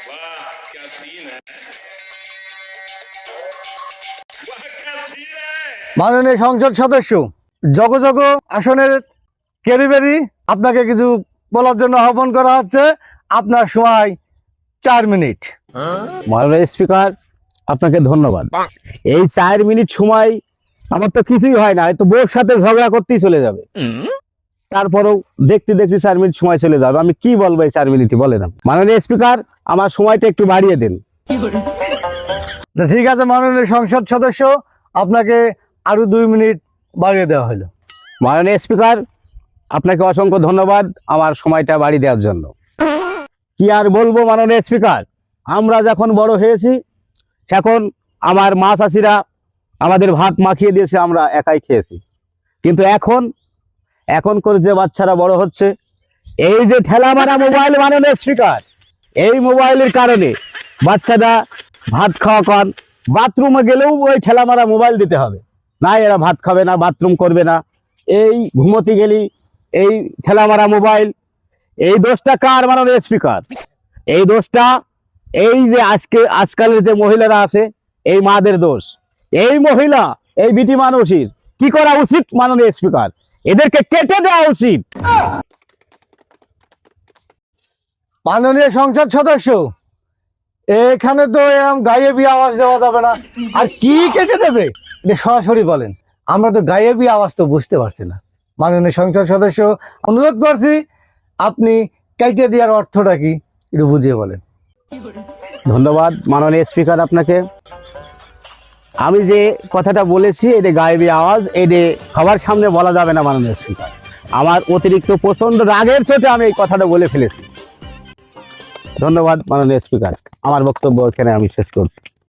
वाह क्या सीन है, वाह क्या सीन है। মাননীয় সংসদ সদস্য জগ জগ আসনের ক্যারিবেরি আপনাকে কিছু বলার জন্য আহ্বান করা হচ্ছে। আপনার সময় 4 মিনিট। মাননীয় স্পিকার, আপনাকে ধন্যবাদ। এই 4 মিনিট সময় আমার তো কিছুই হয় না, হয়তো বউর সাথে ঝগড়া করতেই চলে যাবে। তারপরেও দেখতে দেখতে 4 মিনিট সময় চলে যাবে, আমি কি বলবো এই 4 মিনিটই বলে না। মাননীয় স্পিকার, আমার সময়টা একটু বাড়িয়ে দিন। তো ঠিক আছে মাননীয় সংসদ সদস্য, আপনাকে আরো 2 মিনিট বাড়িয়ে দেওয়া হলো। মাননীয় স্পিকার, আপনাকে অসংখ্য ধন্যবাদ আমার সময়টা বাড়িয়ে দেওয়ার জন্য। কি আর বলবো মাননীয় স্পিকার, আমরা যখন বড় হয়েছি এখন আমার মা চাষিরা আমাদের ভাত মাখিয়ে দিয়েছে, আমরা একাই খেয়েছি। কিন্তু এখন করে যে বাচ্চারা বড় হচ্ছে, এই যে ঠেলা মারা মোবাইল মাননীয় স্পিকার, এই মোবাইলের কারণে বাচ্চারা ভাত খাওয়া কন, বাথরুমে গেলেও ওই ঠেলা মারা মোবাইল দিতে হবে, না এরা ভাত খাবে না, বাথরুম করবে না। এই ঘুমোতে গেলি এই ঠেলা মারা মোবাইল, এই দোষটা কার মাননীয় স্পিকার? এই দোষটা এই যে আজকালের যে মহিলারা আছে, এই মাদের দোষ। এই মহিলা, এই বিটি মানুষের কি করা উচিত মাননীয় স্পিকার? এদেরকে কেটে দেওয়া উচিত। মাননীয় সংসদ সদস্য, এখানে তো এরকম গায়েবী আওয়াজ দেওয়া যাবে না। আর কি কেটে দেবে এটা সরাসরি বলেন, আমরা তো গায়েবী আওয়াজ তো বুঝতে পারছি না। মাননীয় সংসদ সদস্য, অনুরোধ করছি আপনি কেটে দেওয়ার অর্থটা কি একটু বুঝিয়ে বলেন। ধন্যবাদ মাননীয় স্পিকার আপনাকে। আমি যে কথাটা বলেছি এটা গায়েবী আওয়াজ, এটা সবার সামনে বলা যাবে না মাননীয় স্পিকার। আমার অতিরিক্ত প্রচন্ড রাগের চোটে আমি এই কথাটা বলে ফেলেছি। ধন্যবাদ মাননীয় স্পিকার, আমার বক্তব্য এখানে আমি শেষ করছি।